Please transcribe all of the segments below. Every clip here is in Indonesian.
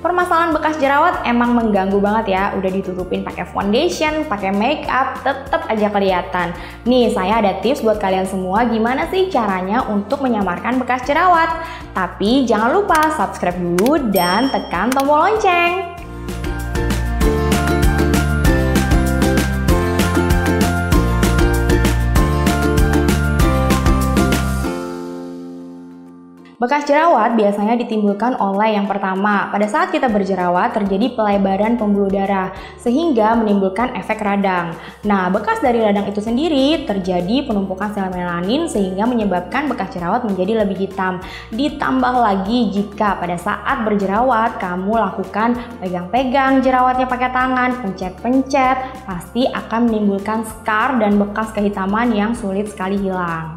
Permasalahan bekas jerawat emang mengganggu banget ya. Udah ditutupin pakai foundation, pakai make up, tetap aja kelihatan. Nih, saya ada tips buat kalian semua gimana sih caranya untuk menyamarkan bekas jerawat. Tapi jangan lupa subscribe dulu dan tekan tombol lonceng. Bekas jerawat biasanya ditimbulkan oleh yang pertama, pada saat kita berjerawat terjadi pelebaran pembuluh darah sehingga menimbulkan efek radang. Nah, bekas dari radang itu sendiri terjadi penumpukan sel melanin sehingga menyebabkan bekas jerawat menjadi lebih hitam. Ditambah lagi jika pada saat berjerawat kamu lakukan pegang-pegang jerawatnya pakai tangan, pencet-pencet, pasti akan menimbulkan scar dan bekas kehitaman yang sulit sekali hilang.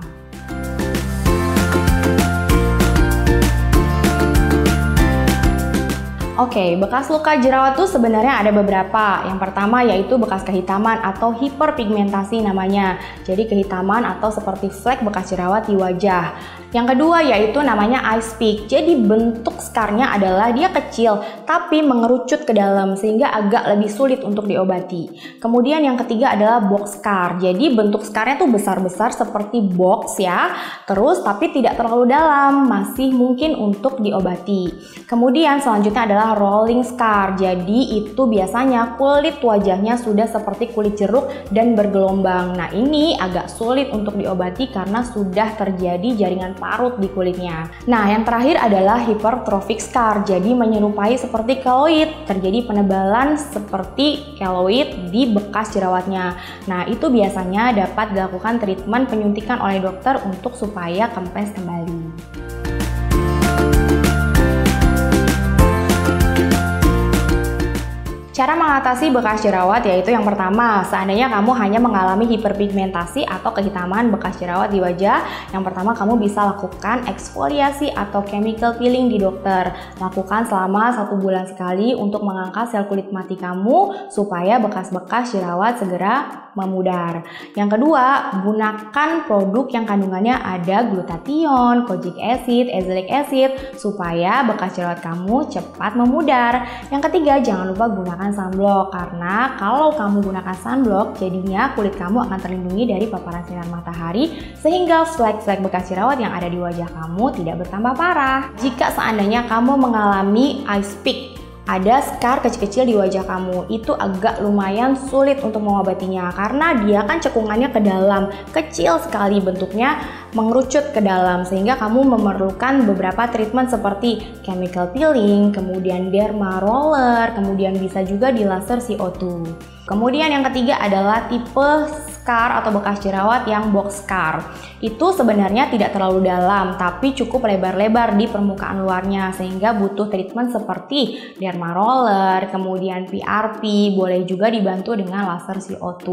Oke, bekas luka jerawat tuh sebenarnya ada beberapa. Yang pertama yaitu bekas kehitaman atau hiperpigmentasi namanya. Jadi kehitaman atau seperti flek bekas jerawat di wajah. Yang kedua yaitu namanya ice pick. Jadi bentuk skarnya adalah dia kecil tapi mengerucut ke dalam sehingga agak lebih sulit untuk diobati. Kemudian yang ketiga adalah box scar. Jadi bentuk skarnya tuh besar-besar seperti box ya. Terus tapi tidak terlalu dalam, masih mungkin untuk diobati. Kemudian selanjutnya adalah rolling scar. Jadi itu biasanya kulit wajahnya sudah seperti kulit jeruk dan bergelombang. Nah, ini agak sulit untuk diobati karena sudah terjadi jaringan parut di kulitnya. Nah, yang terakhir adalah hypertrophic scar. Jadi menyerupai seperti keloid, terjadi penebalan seperti keloid di bekas jerawatnya. Nah, itu biasanya dapat dilakukan treatment penyuntikan oleh dokter untuk supaya kempes kembali. Cara mengatasi bekas jerawat yaitu yang pertama, seandainya kamu hanya mengalami hiperpigmentasi atau kehitaman bekas jerawat di wajah, yang pertama kamu bisa lakukan eksfoliasi atau chemical peeling di dokter. Lakukan selama 1 bulan sekali untuk mengangkat sel kulit mati kamu supaya bekas-bekas jerawat segera memudar. Yang kedua, gunakan produk yang kandungannya ada glutathione, kojic acid, azelaic acid supaya bekas jerawat kamu cepat memudar. Yang ketiga, jangan lupa gunakan sunblock karena kalau kamu gunakan sunblock jadinya kulit kamu akan terlindungi dari paparan sinar matahari sehingga flek-flek bekas jerawat yang ada di wajah kamu tidak bertambah parah. Jika seandainya kamu mengalami ice pick, ada scar kecil-kecil di wajah kamu, itu agak lumayan sulit untuk mengobatinya karena dia kan cekungannya ke dalam, kecil sekali bentuknya, mengerucut ke dalam sehingga kamu memerlukan beberapa treatment seperti chemical peeling, kemudian derma roller, kemudian bisa juga di laser CO2. Kemudian yang ketiga adalah tipe scar atau bekas jerawat yang box scar. Itu sebenarnya tidak terlalu dalam tapi cukup lebar-lebar di permukaan luarnya sehingga butuh treatment seperti derma roller, kemudian PRP, boleh juga dibantu dengan laser CO2.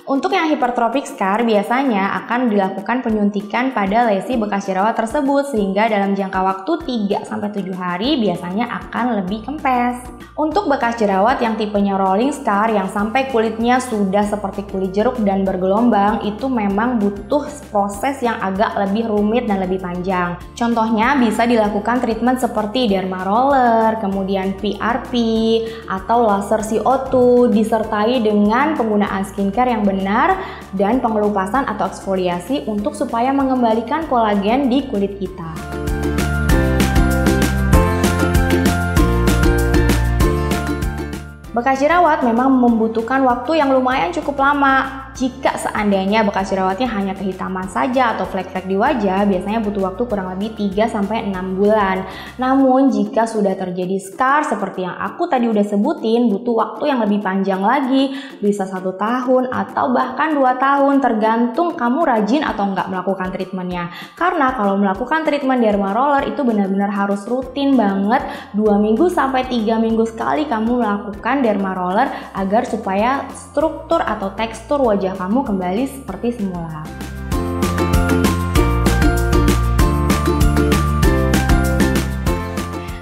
Untuk yang hypertrophic scar biasanya akan dilakukan penyuntikan pada lesi bekas jerawat tersebut sehingga dalam jangka waktu 3-7 hari biasanya akan lebih kempes. Untuk bekas jerawat yang tipenya rolling scar yang sampai kulitnya sudah seperti kulit jeruk dan bergelombang, itu memang butuh proses yang agak lebih rumit dan lebih panjang. Contohnya bisa dilakukan treatment seperti derma roller, kemudian PRP atau laser CO2 disertai dengan penggunaan skincare yang benar dan pengelupasan atau eksfoliasi untuk supaya mengembalikan kolagen di kulit kita. Bekas jerawat memang membutuhkan waktu yang lumayan cukup lama. Jika seandainya bekas jerawatnya hanya kehitaman saja atau flek-flek di wajah, biasanya butuh waktu kurang lebih 3-6 bulan. Namun jika sudah terjadi scar seperti yang aku tadi udah sebutin, butuh waktu yang lebih panjang lagi, bisa 1 tahun atau bahkan 2 tahun tergantung kamu rajin atau enggak melakukan treatmentnya. Karena kalau melakukan treatment derma roller itu benar-benar harus rutin banget, 2 minggu sampai 3 minggu sekali kamu melakukan derma roller agar supaya struktur atau tekstur wajah kamu kembali seperti semula.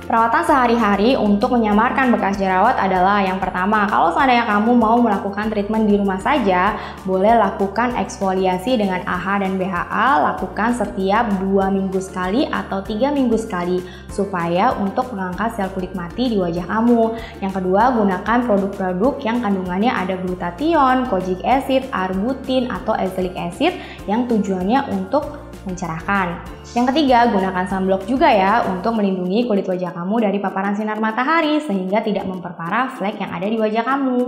Perawatan sehari-hari untuk menyamarkan bekas jerawat adalah yang pertama, kalau seandainya kamu mau melakukan treatment di rumah saja, boleh lakukan eksfoliasi dengan AHA dan BHA, lakukan setiap 2 minggu sekali atau 3 minggu sekali, supaya untuk mengangkat sel kulit mati di wajah kamu. Yang kedua, gunakan produk-produk yang kandungannya ada glutathione, kojic acid, arbutin, atau azelaic acid yang tujuannya untuk mencerahkan. Yang ketiga, gunakan sunblock juga ya untuk melindungi kulit wajah kamu dari paparan sinar matahari sehingga tidak memperparah flek yang ada di wajah kamu.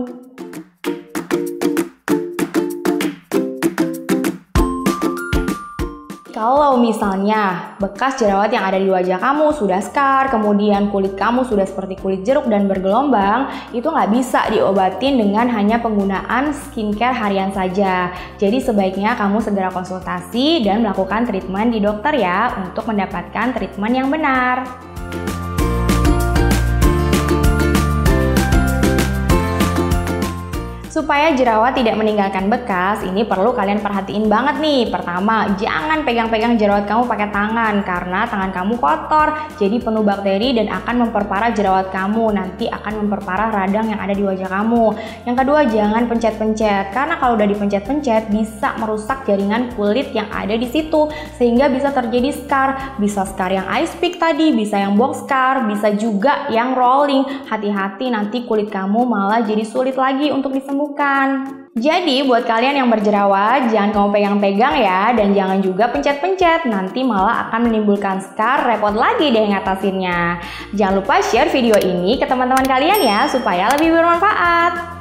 Kalau misalnya bekas jerawat yang ada di wajah kamu sudah scar, kemudian kulit kamu sudah seperti kulit jeruk dan bergelombang, itu nggak bisa diobatin dengan hanya penggunaan skincare harian saja. Jadi sebaiknya kamu segera konsultasi dan melakukan treatment di dokter ya untuk mendapatkan treatment yang benar. Supaya jerawat tidak meninggalkan bekas, ini perlu kalian perhatiin banget nih. Pertama, jangan pegang-pegang jerawat kamu pakai tangan karena tangan kamu kotor, jadi penuh bakteri dan akan memperparah jerawat kamu. Nanti akan memperparah radang yang ada di wajah kamu. Yang kedua, jangan pencet-pencet karena kalau udah dipencet-pencet bisa merusak jaringan kulit yang ada di situ sehingga bisa terjadi scar. Bisa scar yang ice pick tadi, bisa yang box scar, bisa juga yang rolling. Hati-hati nanti kulit kamu malah jadi sulit lagi untuk disembuhkan. Jadi buat kalian yang berjerawat jangan kamu pegang-pegang ya, dan jangan juga pencet-pencet, nanti malah akan menimbulkan scar, repot lagi deh ngatasinnya. Jangan lupa share video ini ke teman-teman kalian ya supaya lebih bermanfaat.